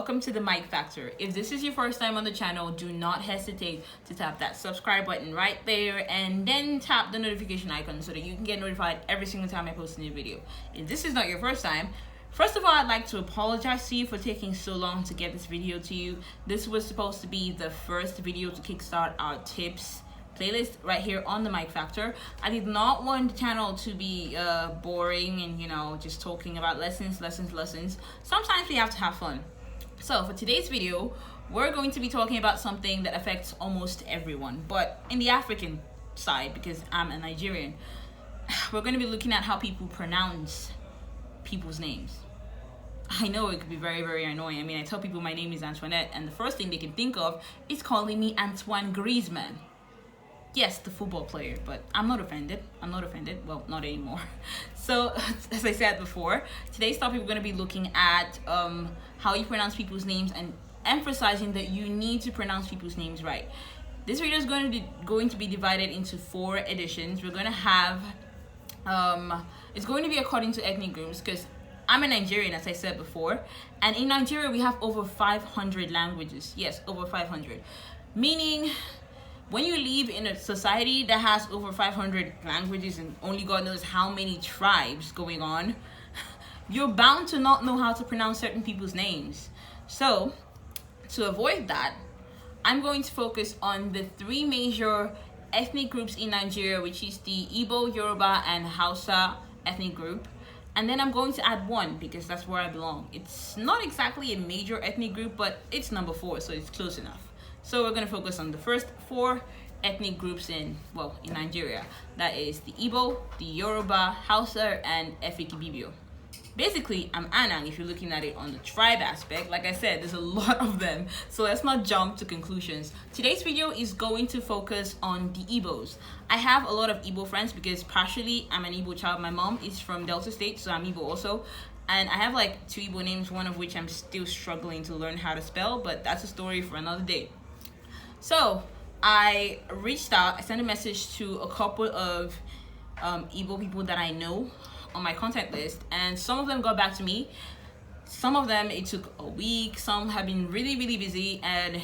welcome to the Mic Factor. If this is your first time on the channel, do not hesitate to tap that subscribe button right there and then tap the notification icon so that you can get notified every single time I post a new video. If this is not your first time, first of all, I'd like to apologize to you for taking so long to get this video to you. This was supposed to be the first video to kickstart our tips playlist right here on the Mic Factor. I did not want the channel to be boring and just talking about lessons. Sometimes we have to have fun. So for today's video, we're going to be talking about something that affects almost everyone, but in the African side, because I'm a Nigerian, we're going to be looking at how people pronounce people's names. I know it could be very, very annoying. I mean, I tell people my name is Antoinette, and the first thing they can think of is calling me Antoine Griezmann. Yes, the football player, but I'm not offended. Well, not anymore. So, as I said before, today's topic we're going to be looking at how you pronounce people's names and emphasizing that you need to pronounce people's names right. This video is going to be divided into 4 editions. We're going to have it's going to be according to ethnic groups, because I'm a Nigerian, as I said before, and in Nigeria we have over 500 languages. Yes, over 500, meaning when you live in a society that has over 500 languages and only God knows how many tribes going on, you're bound to not know how to pronounce certain people's names. So, to avoid that, I'm going to focus on the 3 major ethnic groups in Nigeria, which is the Igbo, Yoruba, and Hausa ethnic group. And then I'm going to add 1 because that's where I belong. It's not exactly a major ethnic group, but it's number 4, so it's close enough. So we're going to focus on the first 4 ethnic groups in Nigeria. That is the Igbo, the Yoruba, Hausa, and Efikibibio. Basically, I'm Anang if you're looking at it on the tribe aspect. Like I said, there's a lot of them, so let's not jump to conclusions. Today's video is going to focus on the Igbos. I have a lot of Igbo friends because partially I'm an Igbo child. My mom is from Delta State, so I'm Igbo also. And I have like 2 Igbo names, one of which I'm still struggling to learn how to spell, but that's a story for another day. So I reached out, I sent a message to a couple of Igbo people that I know on my contact list, and some of them got back to me. Some of them it took a week, some have been really busy, and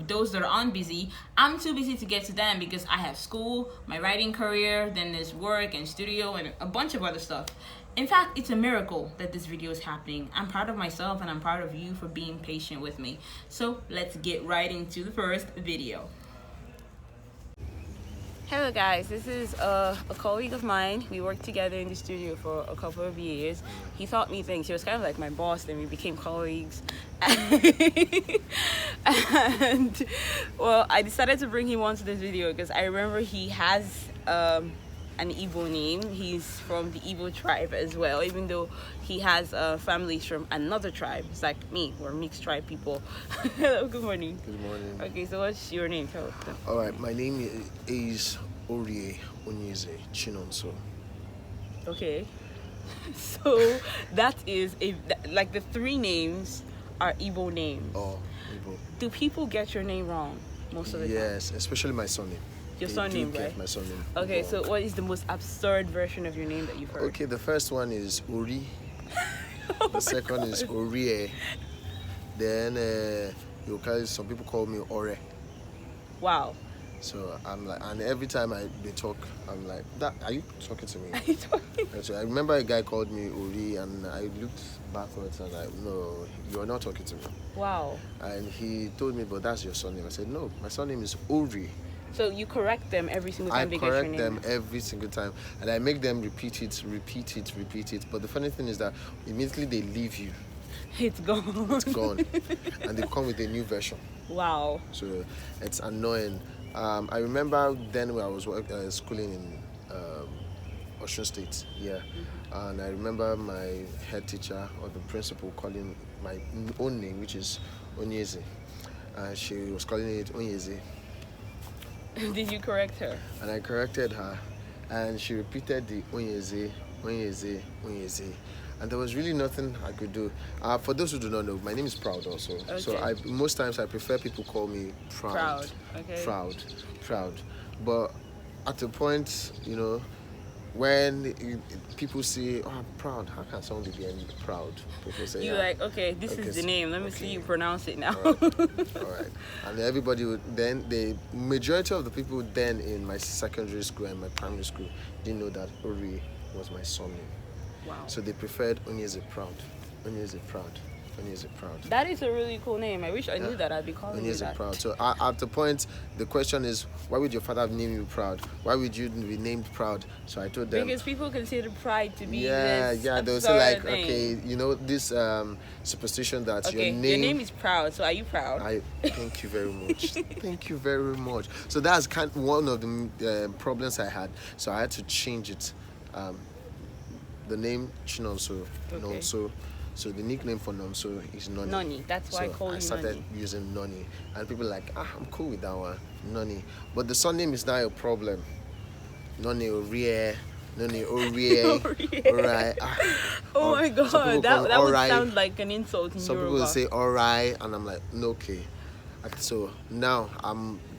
those that aren't busy, I'm too busy to get to them because I have school, my writing career, then there's work and studio and a bunch of other stuff. In fact, it's a miracle that this video is happening. I'm proud of myself and I'm proud of you for being patient with me. So let's get right into the first video. Hello guys, this is a colleague of mine. We worked together in the studio for a couple of years. He taught me things. He was kind of like my boss, then we became colleagues. And well, I decided to bring him onto this video because I remember he has an Igbo name. He's from the Igbo tribe as well, even though he has families from another tribe. It's like me, we're mixed tribe people. Hello, good morning. Good morning. Okay, so what's your name? Tell them. All right, my name is Orie, Onyeze, Chinonso. Okay, so that is like the 3 names are Igbo names. Oh, Igbo. Do people get your name wrong most of the time? Yes, especially my surname. Your surname, right? My surname. Okay, so what is the most absurd version of your name that you've heard? Okay, the first one is Orie. The second is Orie. Then some people call me Orie. Wow. So I'm like, and every time they talk, I'm like, are you talking to me? Are you talking? And so I remember a guy called me Orie, and I looked backwards and like, no, you're not talking to me. Wow. And he told me, but that's your surname. I said, no, my surname is Orie. So you correct them every single time they get your name? I correct them every single time, and I make them repeat it. But the funny thing is that immediately they leave you. It's gone. It's gone. And they come with a new version. Wow. So it's annoying. I remember then when I was schooling in Osun State, yeah. And I remember my head teacher or the principal calling my own name, which is Onyeze. And she was calling it Onyeze. Did you correct her? And I corrected her, and she repeated the Onyeze. And there was really nothing I could do. For those who do not know, my name is Proud also. Okay. So most times I prefer people call me Proud. Okay. Proud. But at a point, when people say, "Oh, I'm proud," how can someone be any proud? People say, You're like, okay, this is the name. Let me see you pronounce it now. All right. And everybody would then, the majority of the people then in my secondary school and my primary school didn't know that Orie was my surname. Wow. So they preferred Onyeze proud. Onyeze proud. Onyeze proud. That is a really cool name. I wish I knew that. I'd be calling you that. Onyeze proud. So at the point, the question is, why would your father name you proud? Why would you be named proud? So I told them, because people consider pride to be they will say like, okay, you know, this superstition that your name is proud. So are you proud? Thank you very much. Thank you very much. So that's kind of one of the problems I had. So I had to change it. The name Chinonso, Nonso. So the nickname for Nonso is Noni. Noni, that's why I call you Noni. I started using Noni. And people are like, I'm cool with that one, Noni. But the surname is not a problem. Noni Orie, Noni Orie. Alright. Oh my God, that would sound like an insult in Some Yoruba. people say alright, and I'm like, no, okay. So now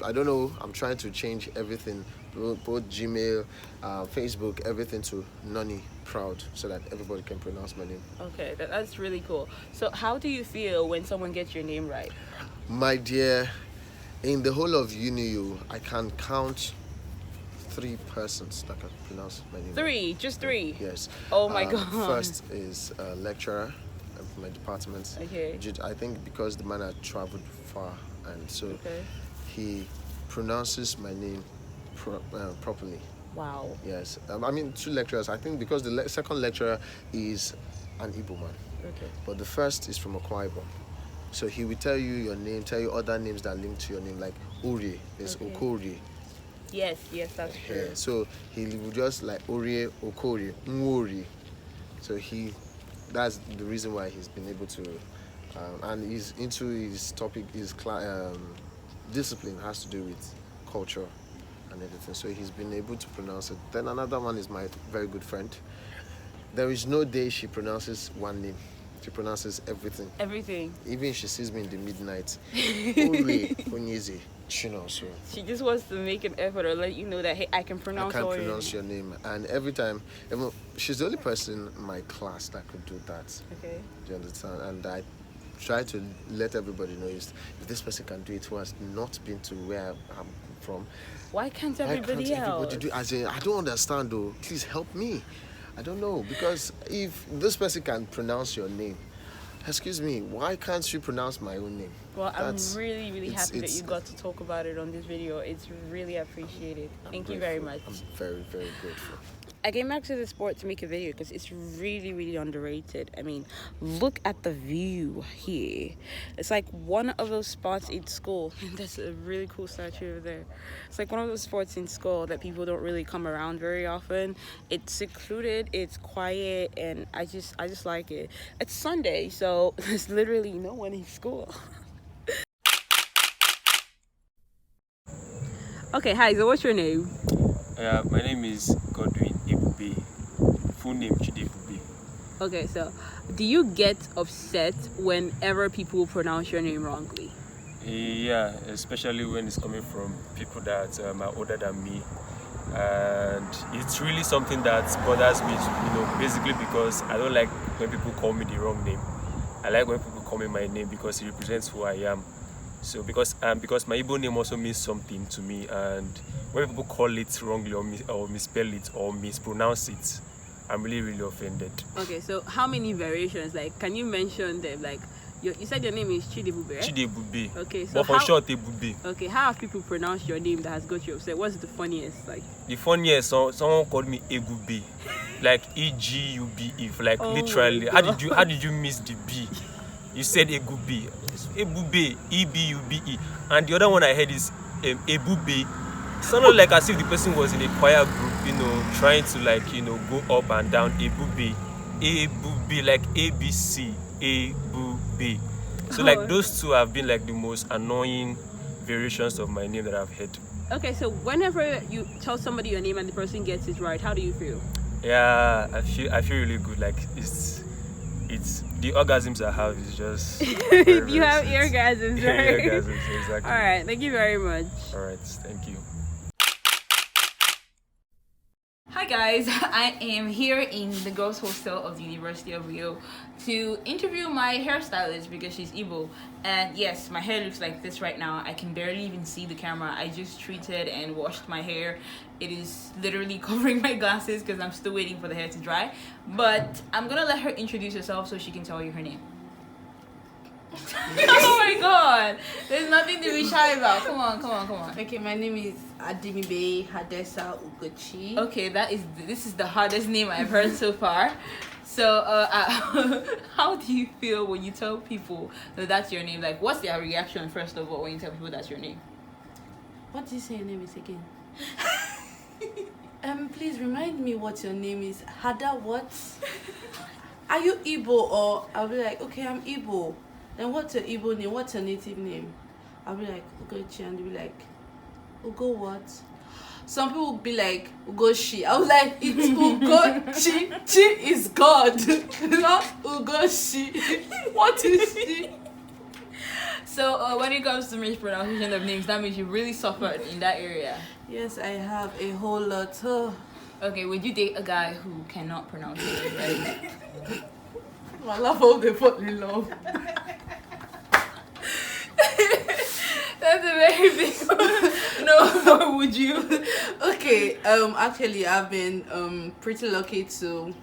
I don't know, I'm trying to change everything, both Gmail, Facebook, everything to Noni proud, so that everybody can pronounce my name. Okay, that's really cool. So how do you feel when someone gets your name right? My dear, in the whole of UNIU, I can count 3 persons that can pronounce my name. 3? Just 3? Yes. Oh my God. First is a lecturer from my department. Okay. I think because the man had traveled far, and so he pronounces my name properly. Wow. Yes. I mean, 2 lecturers. I think because the second lecturer is an Igbo man. Okay. But the first is from Akwa Ibom. So he will tell you your name, tell you other names that link to your name, like Orie. There's Okorie. Yes, that's true. Yeah. So he will just like Orie, Okorie, Nwori. So that's the reason why he's been able to, and he's into his topic, his discipline has to do with culture and everything. So he's been able to pronounce it. Then another one is my very good friend. There is no day she pronounces one name. She pronounces everything. Everything. Even if she sees me in the midnight. Orie, Onyeze, Chinonso. She just wants to make an effort or let you know that, hey, I can pronounce your name. And every time, she's the only person in my class that could do that. Okay. Do you understand? And I try to let everybody know if this person can do it who has not been to where I'm from. Why can't everybody else? Do? As in, I don't understand though. Please help me. I don't know, because if this person can pronounce your name, excuse me, why can't you pronounce my own name? Well, I'm really happy that you got to talk about it on this video. It's really appreciated. Thank you very much. I'm very grateful. I came back to the sport to make a video because it's really underrated. I mean, look at the view here. It's like one of those spots in school. And there's a really cool statue over there. It's like one of those spots in school that people don't really come around very often. It's secluded, it's quiet, and I just like it. It's Sunday, so there's literally no one in school. Okay, hi, so what's your name? My name is Godwin Ebube. Full name Chinenye Mba. Okay, so do you get upset whenever people pronounce your name wrongly? Yeah, especially when it's coming from people that are older than me. And it's really something that bothers me, basically because I don't like when people call me the wrong name. I like when people call me my name because it represents who I am. So because my Igbo name also means something to me, and when people call it wrongly or misspell it or mispronounce it, I'm really offended. Okay, so how many variations? Like, can you mention them? Like, you said your name is Chinenye Mba, right? Chinenye Mba. Okay, so but for short, Ebube. Okay, how have people pronounced your name that has got you upset? What's the funniest? Like, the funniest, someone called me Egube, like Egube, like literally. How did you miss the B? You said Egube, Ebube, E-B-U-B-E, and the other one I heard is Ebube. Sounded like as if the person was in a choir group, trying to go up and down. Ebube, like ABC, Ebube. So like those two have been like the most annoying variations of my name that I've heard. Okay, so whenever you tell somebody your name and the person gets it right, how do you feel? Yeah, I feel really good. Like it's the orgasms I have is just you have orgasms, right? Orgasms, exactly. All right, thank you very much. All right, thank you. Hi guys, I am here in the girls' hostel of the University of Rio to interview my hairstylist because she's Igbo. And yes, my hair looks like this right now. I can barely even see the camera. I just treated and washed my hair. It is literally covering my glasses because I'm still waiting for the hair to dry. But I'm gonna let her introduce herself so she can tell you her name. Oh my god, there's nothing to be shy about. Come on. Okay, my name is Adimibe Hadassah Ugochi. Okay, this is the hardest name I've heard so far. So how do you feel when you tell people that that's your name? Like, what's their reaction first of all when you tell people that's your name? What do you say your name is again? Please remind me what your name is. Hada what? Are you Igbo? Or I'll be like, okay, I'm Igbo. Then what's your Igbo name? What's your native name? I'll be like, Ugochi, and they'll be like, Ugo what? Some people will be like, Ugochi. I was like, it's Ugochi. Chi is God, not Ugochi. What is she? So when it comes to mispronunciation of names, that means you really suffered in that area. Yes, I have a whole lot. Oh. Okay, would you date a guy who cannot pronounce it right? I love how they fall in love. That's a very big one. No, or would you? Okay, actually I've been pretty lucky to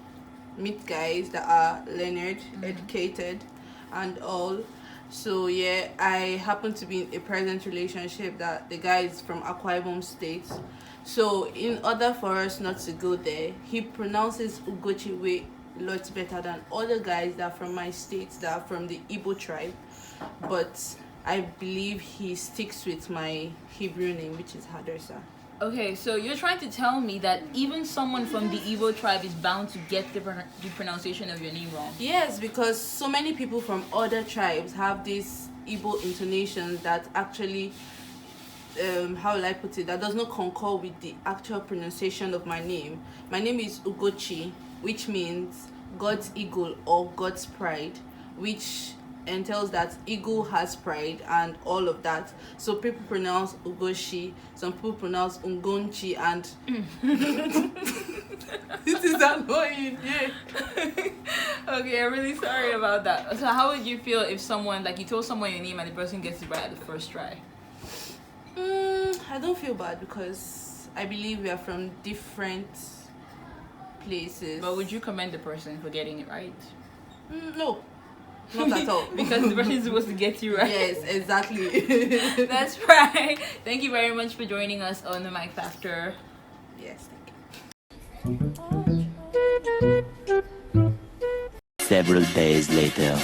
meet guys that are learned, educated and all. So yeah, I happen to be in a present relationship that the guy is from Akwa Ibom State. So in order for us not to go there, he pronounces Ugochi way lots better than other guys that are from my state, that are from the Igbo tribe. But I believe he sticks with my Hebrew name, which is Hadassah. Okay, so you're trying to tell me that even someone from the Igbo tribe is bound to get the pronunciation of your name wrong? Yes, because so many people from other tribes have these Igbo intonations that actually, how will I put it, that does not concur with the actual pronunciation of my name. My name is Ugochi, which means God's eagle or God's pride, which entails that eagle has pride and all of that. So people pronounce Ugochi, some people pronounce Ungonchi, and this is annoying. Yeah. Okay, I'm really sorry about that. So how would you feel if someone, like, you told someone your name and the person gets it right at the first try? I don't feel bad because I believe we are from different places. But would you commend the person for getting it right? No, not at all. Because the person is supposed to get you right. Yes, exactly. That's right. Thank you very much for joining us on the Mic Factor. Yes, thank you. Several days later.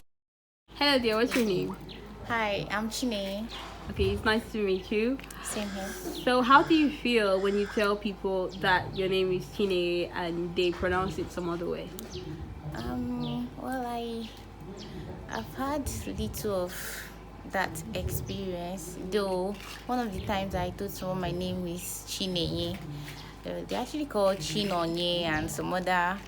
Hello dear, what's your name? Hi, I'm Chinenye. Okay, it's nice to meet you. Same here. So how do you feel when you tell people that your name is Chinenye and they pronounce it some other way? Well, I've had little of that experience. Though one of the times I told someone my name is Chinenye, they actually call Chinonye and some other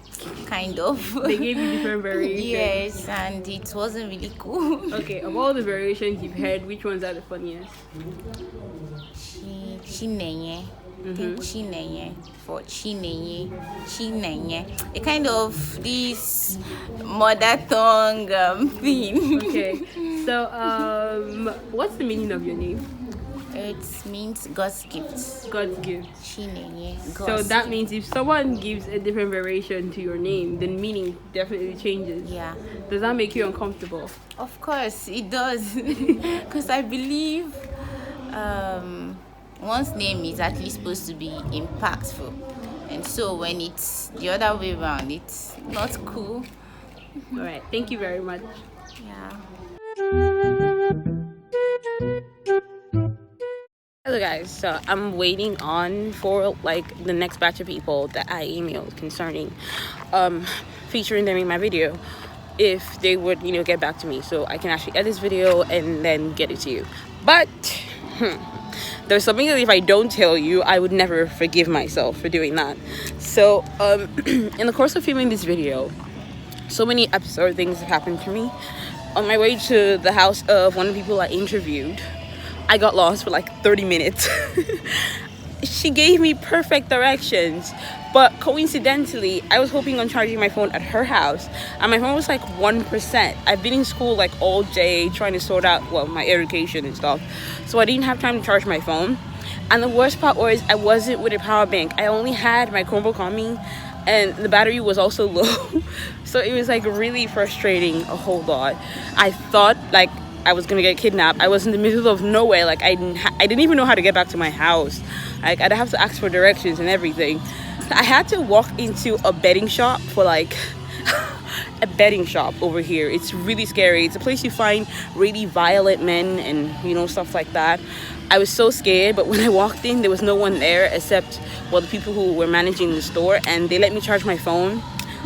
kind of. They gave you different variations. Yes, and it wasn't really cool. Okay, of all the variations you've heard, which ones are the funniest? Chinenye. I think Chinenye for Chinenye. A kind of this mother tongue thing. Okay, so what's the meaning of your name? It means God's gift. God's gift. Chinenye. So that means if someone gives a different variation to your name, the meaning definitely changes. Yeah. Does that make you uncomfortable? Of course, it does. Because I believe one's name is actually supposed to be impactful. And so when it's the other way around, it's not cool. All right. Thank you very much. Yeah. Hello guys, so I'm waiting on for like the next batch of people that I emailed concerning featuring them in my video, if they would, get back to me so I can actually edit this video and then get it to you. But there's something that if I don't tell you, I would never forgive myself for doing that. So in the course of filming this video, so many absurd things have happened to me. On my way to the house of one of the people I interviewed, I got lost for like 30 minutes. She gave me perfect directions, But coincidentally, I was hoping on charging my phone at her house, and my phone was like 1%. I've been in school like all day trying to sort out, well, my education and stuff, so I didn't have time to charge my phone. And the worst part was I wasn't with a power bank. I only had my Chromebook on me, and the battery was also low. So it was like really frustrating a whole lot. I thought like I was gonna get kidnapped. I was in the middle of nowhere. Like I didn't even know how to get back to my house. Like I'd have to ask for directions and everything. I had to walk into a betting shop for like a betting shop over here. It's really scary. It's a place you find really violent men and, you know, stuff like that. I was so scared, but when I walked in, there was no one there except, well, the people who were managing the store, and they let me charge my phone.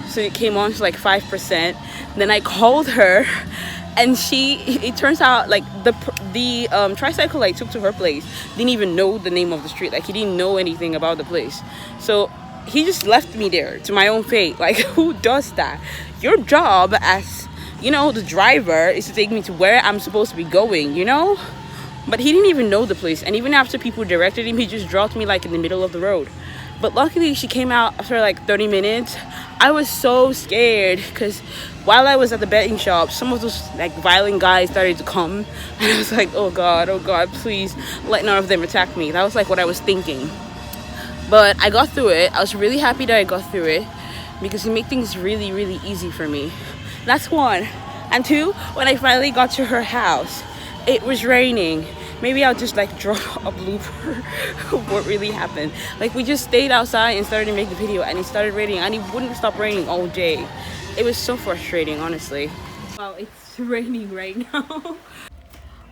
So it came on to like 5%. Then I called her, and it turns out like the tricycle I took to her place didn't even know the name of the street. Like he didn't know anything about the place. So he just left me there to my own fate. Like, who does that? Your job as, you know, the driver is to take me to where I'm supposed to be going, you know? But he didn't even know the place. And even after people directed him, he just dropped me like in the middle of the road. But luckily she came out after like 30 minutes. I was so scared because while I was at the betting shop, some of those like violent guys started to come. And I was like, oh God, please let none of them attack me. That was like what I was thinking. But I got through it. I was really happy that I got through it because it made things really, really easy for me. That's one. And two, when I finally got to her house, it was raining. Maybe I'll just like draw a blooper of what really happened. Like we just stayed outside and started to make the video, and it started raining, and it wouldn't stop raining all day. It was so frustrating, honestly. Wow, it's raining right now.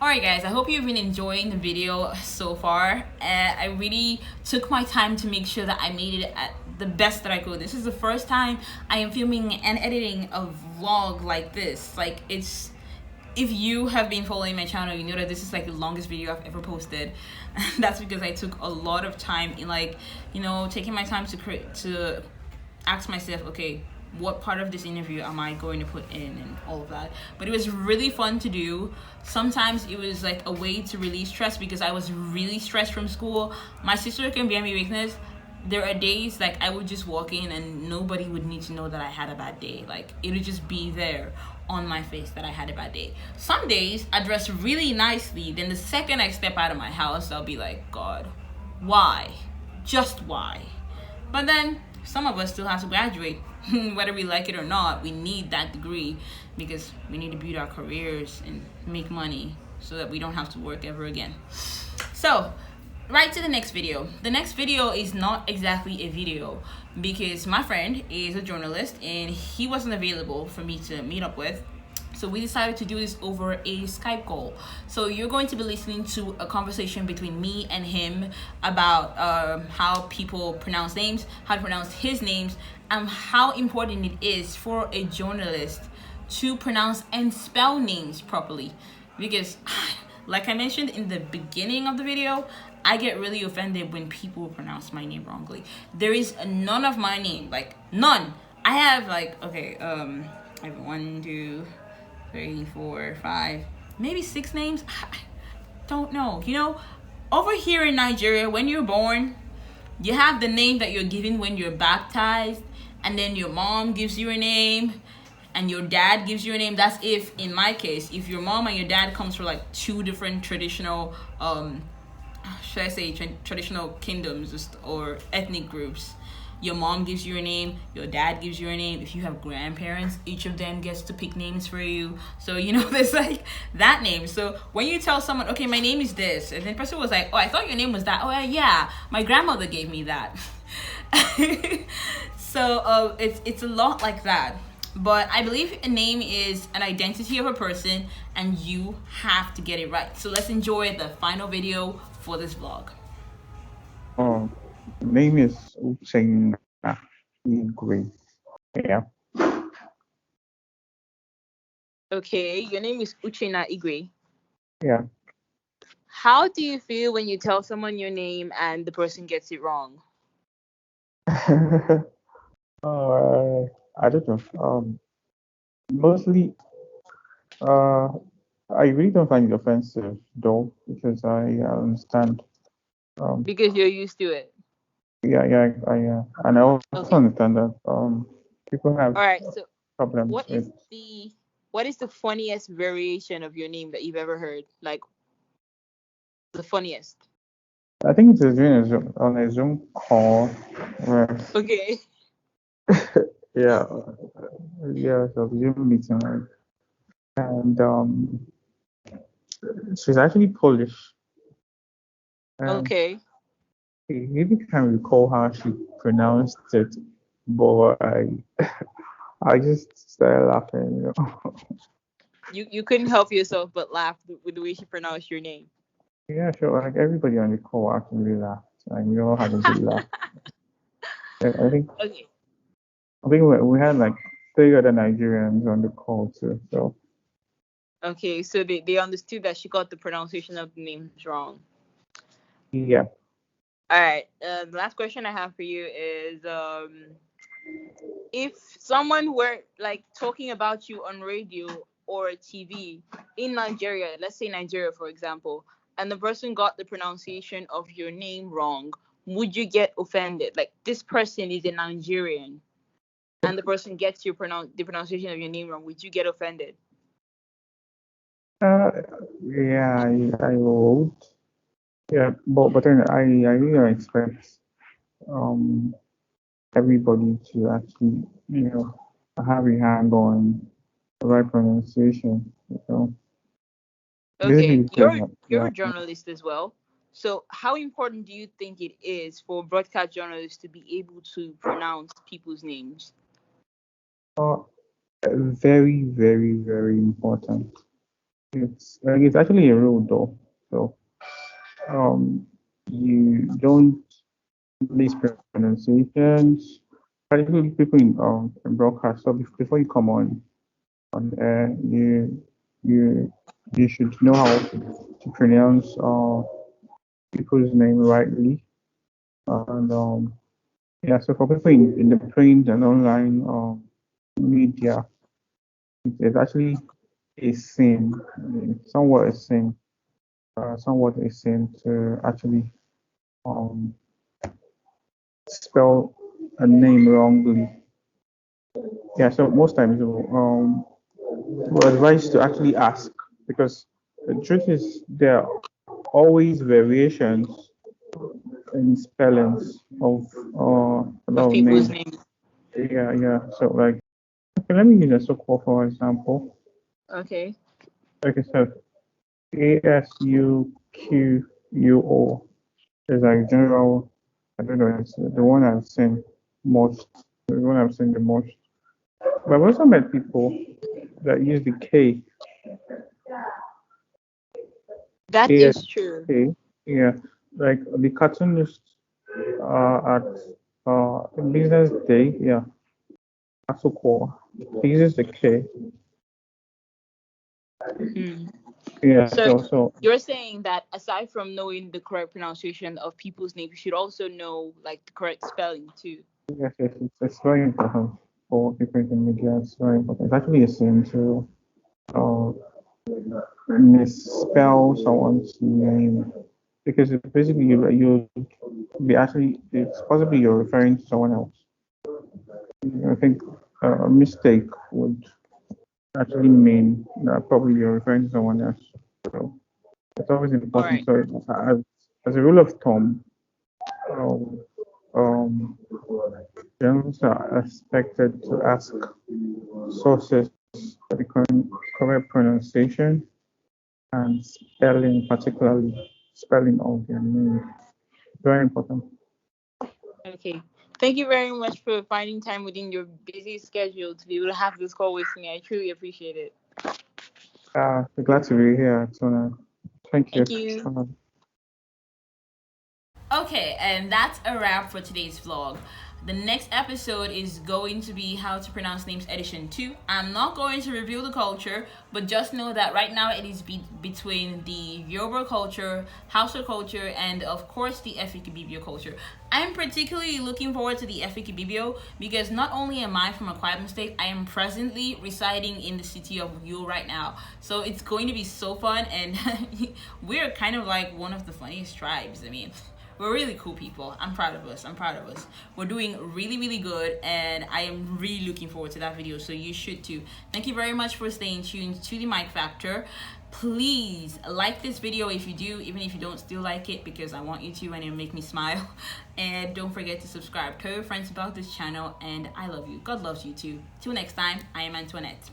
Alright guys, I hope you've been enjoying the video so far. I really took my time to make sure that I made it at the best that I could. This is the first time I am filming and editing a vlog like this. Like, it's, if you have been following my channel, you know that this is like the longest video I've ever posted. That's because I took a lot of time in, like, you know, taking my time to ask myself, okay, what part of this interview am I going to put in and all of that. But it was really fun to do. Sometimes it was like a way to release stress because I was really stressed from school. My sister can bear me witness. There are days like I would just walk in and nobody would need to know that I had a bad day. Like it would just be there on my face that I had a bad day. Some days I dress really nicely, then the second I step out of my house I'll be like, God, why? Just why? But then some of us still have to graduate. Whether we like it or not, we need that degree because we need to build our careers and make money so that we don't have to work ever again. So right to the next video. The next video is not exactly a video because my friend is a journalist and he wasn't available for me to meet up with. So we decided to do this over a Skype call. So you're going to be listening to a conversation between me and him about how people pronounce names, how to pronounce his names, and how important it is for a journalist to pronounce and spell names properly. Because like I mentioned in the beginning of the video, I get really offended when people pronounce my name wrongly. There is none of my name, like none. I have like, okay, I have 1, 2, 3, 4, 5, maybe 6 names. I don't know. You know, over here in Nigeria, when you're born, you have the name that you're given when you're baptized, and then your mom gives you a name and your dad gives you a name. That's if, in my case, if your mom and your dad comes from like 2 different traditional should I say traditional kingdoms or ethnic groups. Your mom gives you a name, your dad gives you a name. If you have grandparents, each of them gets to pick names for you. So, you know, there's like that name. So when you tell someone, okay, my name is this, and the person was like, oh, I thought your name was that. Oh, yeah, my grandmother gave me that. So it's a lot like that. But I believe a name is an identity of a person, and you have to get it right. So let's enjoy the final video for this vlog. Name is Uchenna Igwe. Yeah. Okay, your name is Uchenna Igwe. Yeah. How do you feel when you tell someone your name and the person gets it wrong? I don't know. Mostly, I really don't find it offensive though, because I understand. Because you're used to it. And I also Okay. understand that people have All right. So, problems what with. is the what is the funniest variation of your name that you've ever heard? Like the funniest. I think it was during on a Zoom call where Okay. yeah, yeah, so Zoom meeting, right? And she's actually Polish, and Okay. I really can't recall how she pronounced it, but I just started laughing. You couldn't help yourself but laugh with the way she pronounced your name. Yeah, sure. Like everybody on the call actually laughed, and we all had a good laugh. I think Okay. we had like three other Nigerians on the call too. So Okay. So they understood that she got the pronunciation of the names wrong. yeah. All right. The last question I have for you is if someone were like talking about you on radio or TV in Nigeria, let's say Nigeria for example, and the person got the pronunciation of your name wrong, would you get offended? Like this person is a Nigerian and the person gets the pronunciation of your name wrong, would you get offended? Uh, yeah, I would. Yeah, but then I really don't expect um everybody to actually have a hand on the right pronunciation. Basically, Okay, because you're yeah, a journalist as well. So how important do you think it is for broadcast journalists to be able to pronounce people's names? uh, very very very important. It's actually a rule though. So um you don't mispronunciations, particularly people in broadcast. So before you come on air, you you should know how to pronounce people's name rightly. And yeah, so for people in the print and online media, it's actually a sin, somewhat a sin to actually um spell a name wrongly. Yeah, so most times we're advised to actually ask because the truth is there are always variations in spellings of a Of lot of people's names. names. Yeah. So like, okay, let me use a so-called for example. Okay. Okay, so Asuquo is like general. I don't know. It's the one I've seen most. The one I've seen the most. But I've also met people that use the K. That is true. ASK. Yeah, like the cartoonist at Business Day. Yeah, Asuquo. He uses the K. Hmm. Yeah, So so you're saying that aside from knowing the correct pronunciation of people's names, you should also know like the correct spelling too. yes, it's very important for people in the media. It's very important. It's actually a sin to uh, misspell someone's name because basically you be actually it's possibly you're referring to someone else. I think a mistake would actually mean that probably you're referring to someone else. So it's always All important. right. So as a rule of thumb, um, um, journalists are expected to ask sources for the correct pronunciation and spelling, particularly spelling of their name. Very important. Okay. Thank you very much for finding time within your busy schedule to be able to have this call with me. I truly appreciate it. We're glad to be here, Tona. Thank you. Thank you. Okay, and that's a wrap for today's vlog. The next episode is going to be how to pronounce names edition 2. I'm not going to reveal the culture, but just know that right now it is between the Yoruba culture, Hausa culture, and of course the Efikibibio culture. I'm particularly looking forward to the Efikibibio because not only am I from Akwa Ibom State, I am presently residing in the city of Uyo right now. So it's going to be so fun, and we're kind of like one of the funniest tribes. I mean, We're really cool people. I'm proud of us. We're doing really, really good, and I am really looking forward to that video, so you should too. Thank you very much for staying tuned to the Mic Factor. Please like this video if you do, even if you don't still like it, because I want you to and it'll make me smile. And don't forget to subscribe. Tell your friends about this channel, and I love you. God loves you too. Till next time, I am Antoinette.